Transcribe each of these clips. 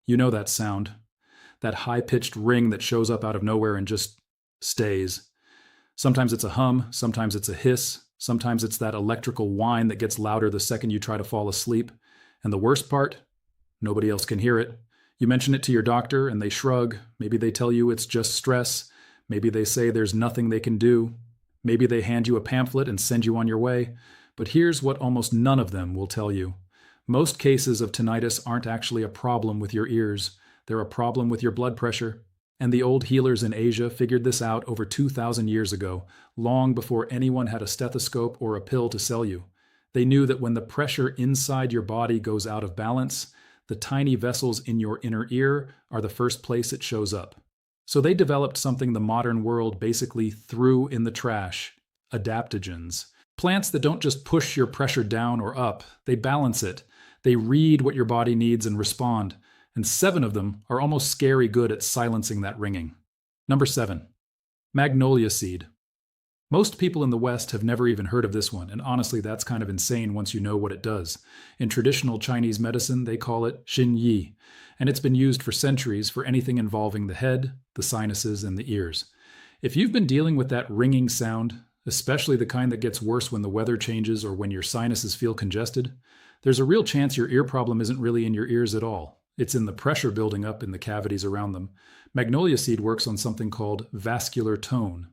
You know that sound. That high-pitched ring that shows up out of nowhere and just stays. Sometimes it's a hum, sometimes it's a hiss, sometimes it's that electrical whine that gets louder the second you try to fall asleep. And the worst part? Nobody else can hear it. You mention it to your doctor and they shrug. Maybe they tell you it's just stress. Maybe they say there's nothing they can do. Maybe they hand you a pamphlet and send you on your way. But here's what almost none of them will tell you. Most cases of tinnitus aren't actually a problem with your ears. They're a problem with your blood pressure. And the old healers in Asia figured this out over 2,000 years ago, long before anyone had a stethoscope or a pill to sell you. They knew that when the pressure inside your body goes out of balance, the tiny vessels in your inner ear are the first place it shows up. So they developed something the modern world basically threw in the trash: adaptogens. Plants that don't just push your pressure down or up, they balance it. They read what your body needs and respond. And 7 of them are almost scary good at silencing that ringing. Number 7, magnolia seed. Most people in the West have never even heard of this one, and honestly, that's kind of insane once you know what it does. In traditional Chinese medicine, they call it xinyi, and it's been used for centuries for anything involving the head, the sinuses, and the ears. If you've been dealing with that ringing sound, especially the kind that gets worse when the weather changes or when your sinuses feel congested, there's a real chance your ear problem isn't really in your ears at all. It's in the pressure building up in the cavities around them. Magnolia seed works on something called vascular tone.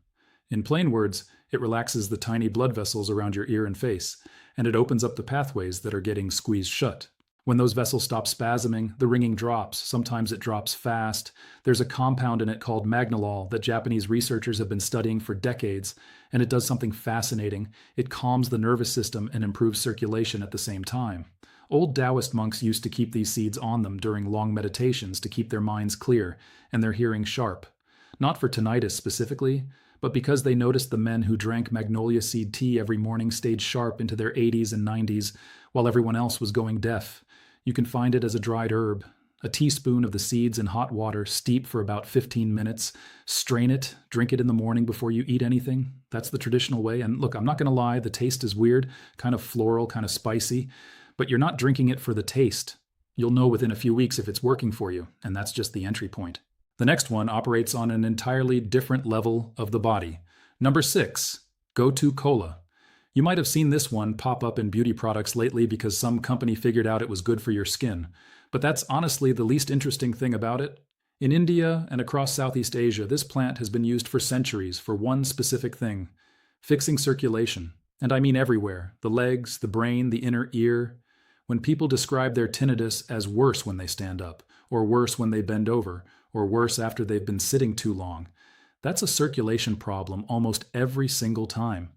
In plain words, it relaxes the tiny blood vessels around your ear and face, and it opens up the pathways that are getting squeezed shut. When those vessels stop spasming, the ringing drops. Sometimes it drops fast. There's a compound in it called magnolol that Japanese researchers have been studying for decades, and it does something fascinating. It calms the nervous system and improves circulation at the same time. Old Taoist monks used to keep these seeds on them during long meditations to keep their minds clear and their hearing sharp. Not for tinnitus specifically, but because they noticed the men who drank magnolia seed tea every morning stayed sharp into their 80s and 90s while everyone else was going deaf. You can find it as a dried herb. A teaspoon of the seeds in hot water, steep for about 15 minutes, strain it, drink it in the morning before you eat anything. That's the traditional way. And look, I'm not going to lie, the taste is weird, kind of floral, kind of spicy. But you're not drinking it for the taste. You'll know within a few weeks if it's working for you, and that's just the entry point. The next one operates on an entirely different level of the body. Number 6, gotu kola. You might have seen this one pop up in beauty products lately because some company figured out it was good for your skin. But that's honestly the least interesting thing about it. In India and across Southeast Asia, this plant has been used for centuries for one specific thing: fixing circulation. And I mean everywhere: the legs, the brain, the inner ear. When people describe their tinnitus as worse when they stand up, or worse when they bend over, or worse after they've been sitting too long, that's a circulation problem almost every single time.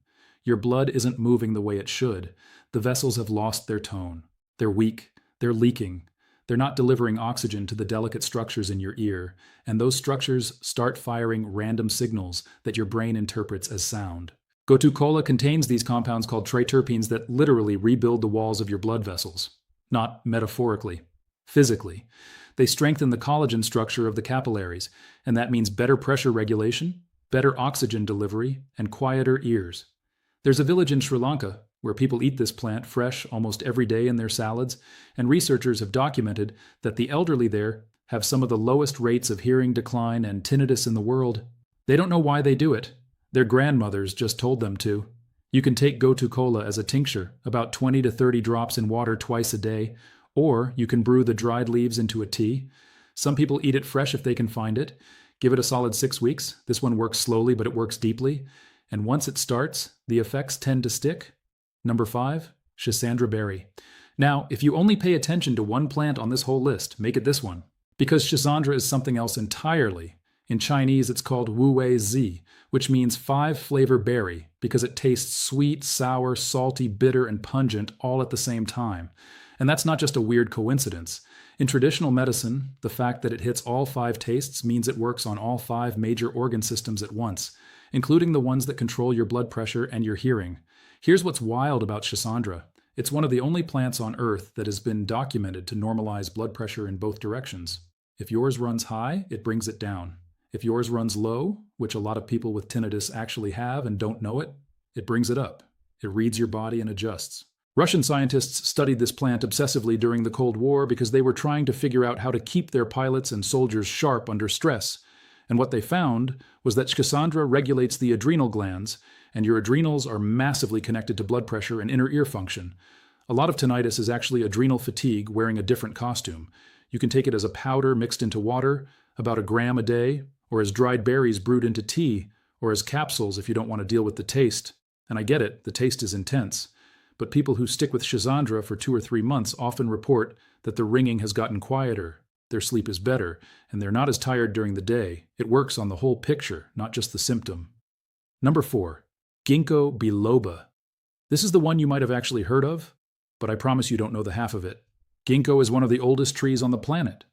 Your blood isn't moving the way it should. The vessels have lost their tone. They're weak. They're leaking. They're not delivering oxygen to the delicate structures in your ear, and those structures start firing random signals that your brain interprets as sound. Gotu kola contains these compounds called triterpenes that literally rebuild the walls of your blood vessels. Not metaphorically, physically. They strengthen the collagen structure of the capillaries, and that means better pressure regulation, better oxygen delivery, and quieter ears. There's a village in Sri Lanka where people eat this plant fresh almost every day in their salads, and researchers have documented that the elderly there have some of the lowest rates of hearing decline and tinnitus in the world. They don't know why they do it. Their grandmothers just told them to. You can take gotu kola as a tincture, about 20 to 30 drops in water twice a day, or you can brew the dried leaves into a tea. Some people eat it fresh if they can find it. Give it a solid 6 weeks. This one works slowly, but it works deeply. And once it starts, the effects tend to stick. Number 5, schisandra berry. Now, if you only pay attention to one plant on this whole list, make it this one. Because schisandra is something else entirely. In Chinese, it's called wu zi, which means 5-flavor berry, because it tastes sweet, sour, salty, bitter, and pungent all at the same time. And that's not just a weird coincidence. In traditional medicine, the fact that it hits all 5 tastes means it works on all 5 major organ systems at once, including the ones that control your blood pressure and your hearing. Here's what's wild about schisandra. It's one of the only plants on Earth that has been documented to normalize blood pressure in both directions. If yours runs high, it brings it down. If yours runs low, which a lot of people with tinnitus actually have and don't know it, it brings it up. It reads your body and adjusts. Russian scientists studied this plant obsessively during the Cold War because they were trying to figure out how to keep their pilots and soldiers sharp under stress. And what they found was that schisandra regulates the adrenal glands, and your adrenals are massively connected to blood pressure and inner ear function. A lot of tinnitus is actually adrenal fatigue wearing a different costume. You can take it as a powder mixed into water, about 1 gram a day, or as dried berries brewed into tea, or as capsules if you don't want to deal with the taste. And I get it, the taste is intense. But people who stick with schisandra for 2 or 3 months often report that the ringing has gotten quieter, their sleep is better, and they're not as tired during the day. It works on the whole picture, not just the symptom. Number 4. Ginkgo biloba. This is the one you might have actually heard of, but I promise you don't know the half of it. Ginkgo is one of the oldest trees on the planet.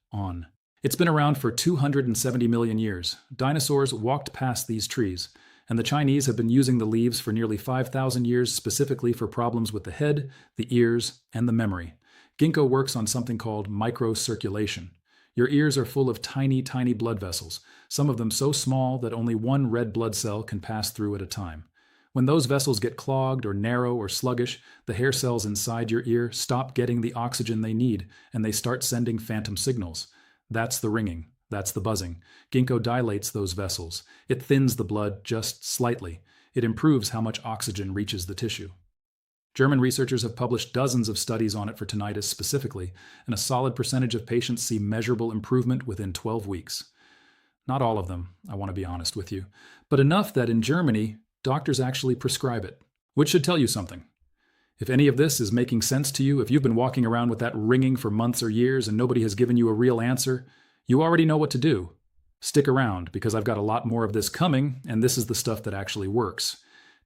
It's been around for 270 million years. Dinosaurs walked past these trees, and the Chinese have been using the leaves for nearly 5,000 years specifically for problems with the head, the ears, and the memory. Ginkgo works on something called microcirculation. Your ears are full of tiny, tiny blood vessels, some of them so small that only one red blood cell can pass through at a time. When those vessels get clogged or narrow or sluggish, the hair cells inside your ear stop getting the oxygen they need, and they start sending phantom signals. That's the ringing. That's the buzzing. Ginkgo dilates those vessels. It thins the blood just slightly. It improves how much oxygen reaches the tissue. German researchers have published dozens of studies on it for tinnitus specifically, and a solid percentage of patients see measurable improvement within 12 weeks. Not all of them, I want to be honest with you, but enough that in Germany, doctors actually prescribe it, which should tell you something. If any of this is making sense to you, if you've been walking around with that ringing for months or years and nobody has given you a real answer, you already know what to do. Stick around, because I've got a lot more of this coming, and this is the stuff that actually works.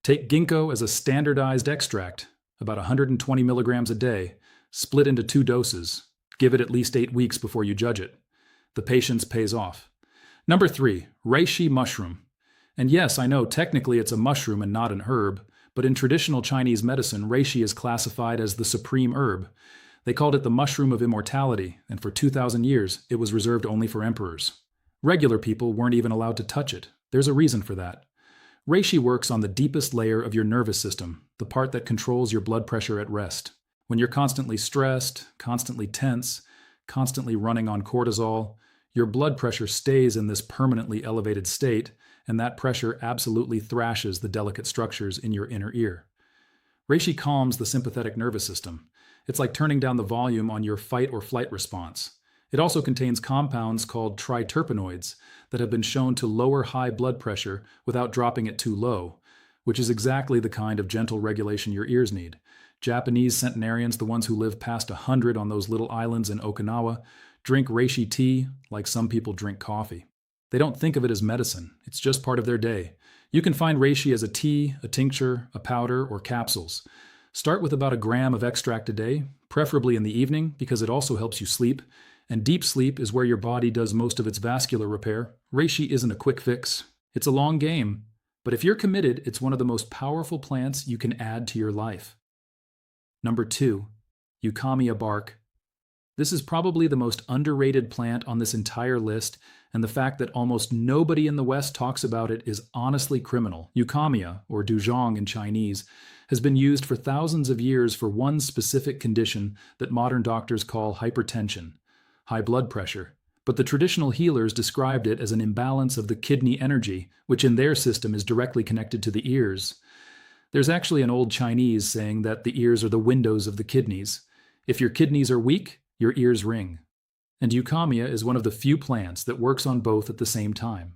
Take ginkgo as a standardized extract, about 120 milligrams a day, split into 2 doses. Give it at least 8 weeks before you judge it. The patience pays off. Number 3, reishi mushroom. And yes, I know technically it's a mushroom and not an herb, but in traditional Chinese medicine, reishi is classified as the supreme herb. They called it the mushroom of immortality, and for 2,000 years, it was reserved only for emperors. Regular people weren't even allowed to touch it. There's a reason for that. Reishi works on the deepest layer of your nervous system, the part that controls your blood pressure at rest. When you're constantly stressed, constantly tense, constantly running on cortisol, your blood pressure stays in this permanently elevated state, and that pressure absolutely thrashes the delicate structures in your inner ear. Reishi calms the sympathetic nervous system. It's like turning down the volume on your fight or flight response. It also contains compounds called triterpenoids that have been shown to lower high blood pressure without dropping it too low, which is exactly the kind of gentle regulation your ears need. Japanese centenarians, the ones who live past 100 on those little islands in Okinawa, drink reishi tea like some people drink coffee. They don't think of it as medicine. It's just part of their day. You can find reishi as a tea, a tincture, a powder, or capsules. Start with about 1 gram of extract a day, preferably in the evening because it also helps you sleep. And deep sleep is where your body does most of its vascular repair. Reishi isn't a quick fix. It's a long game. But if you're committed, it's one of the most powerful plants you can add to your life. Number 2, eucommia bark. This is probably the most underrated plant on this entire list, and the fact that almost nobody in the West talks about it is honestly criminal. Eucommia, or zhong in Chinese, has been used for thousands of years for one specific condition that modern doctors call hypertension, high blood pressure. But the traditional healers described it as an imbalance of the kidney energy, which in their system is directly connected to the ears. There's actually an old Chinese saying that the ears are the windows of the kidneys. If your kidneys are weak, your ears ring. And eucommia is one of the few plants that works on both at the same time.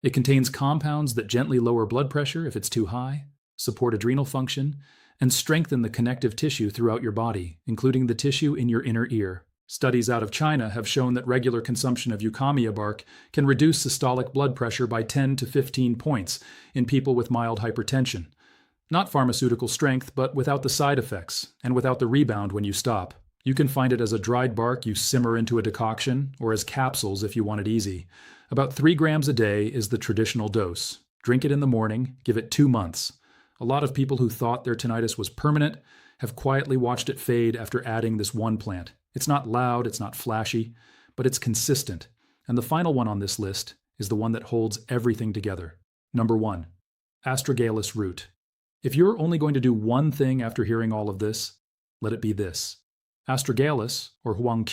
It contains compounds that gently lower blood pressure if it's too high, support adrenal function, and strengthen the connective tissue throughout your body, including the tissue in your inner ear. Studies out of China have shown that regular consumption of eucommia bark can reduce systolic blood pressure by 10 to 15 points in people with mild hypertension. Not pharmaceutical strength, but without the side effects, and without the rebound when you stop. You can find it as a dried bark you simmer into a decoction, or as capsules if you want it easy. About 3 grams a day is the traditional dose. Drink it in the morning, give it 2 months. A lot of people who thought their tinnitus was permanent have quietly watched it fade after adding this one plant. It's not loud, it's not flashy, but it's consistent. And the final one on this list is the one that holds everything together. Number 1, astragalus root. If you're only going to do one thing after hearing all of this, let it be this. Astragalus, or huang,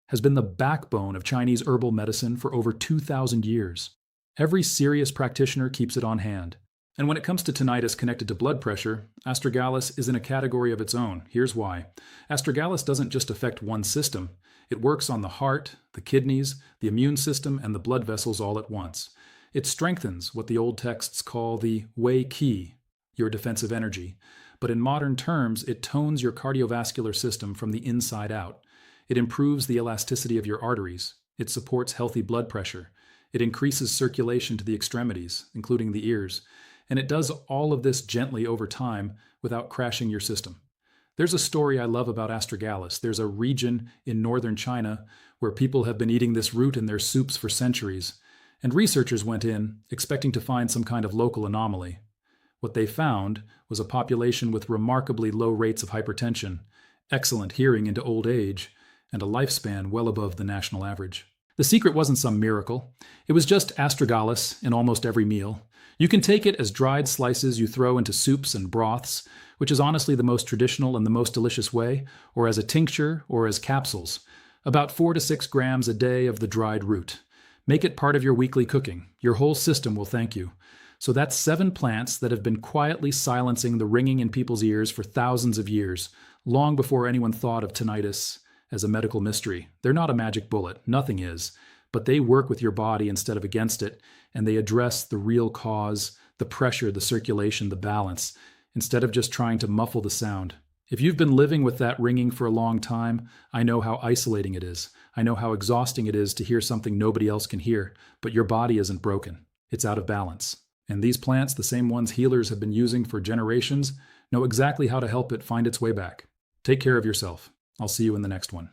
has been the backbone of Chinese herbal medicine for over 2,000 years. Every serious practitioner keeps it on hand. And when it comes to tinnitus connected to blood pressure, astragalus is in a category of its own. Here's why. Astragalus doesn't just affect one system. It works on the heart, the kidneys, the immune system, and the blood vessels all at once. It strengthens what the old texts call the wei qi, your defensive energy. But in modern terms, it tones your cardiovascular system from the inside out. It improves the elasticity of your arteries. It supports healthy blood pressure. It increases circulation to the extremities, including the ears. And it does all of this gently over time without crashing your system. There's a story I love about astragalus. There's a region in northern China where people have been eating this root in their soups for centuries, and researchers went in expecting to find some kind of local anomaly. What they found was a population with remarkably low rates of hypertension, excellent hearing into old age, and a lifespan well above the national average. The secret wasn't some miracle. It was just astragalus in almost every meal. You can take it as dried slices you throw into soups and broths, which is honestly the most traditional and the most delicious way, or as a tincture or as capsules. About 4 to 6 grams a day of the dried root. Make it part of your weekly cooking. Your whole system will thank you. So that's 7 plants that have been quietly silencing the ringing in people's ears for thousands of years, long before anyone thought of tinnitus as a medical mystery. They're not a magic bullet. Nothing is. But they work with your body instead of against it, and they address the real cause, the pressure, the circulation, the balance, instead of just trying to muffle the sound. If you've been living with that ringing for a long time, I know how isolating it is. I know how exhausting it is to hear something nobody else can hear, but your body isn't broken. It's out of balance. And these plants, the same ones healers have been using for generations, know exactly how to help it find its way back. Take care of yourself. I'll see you in the next one.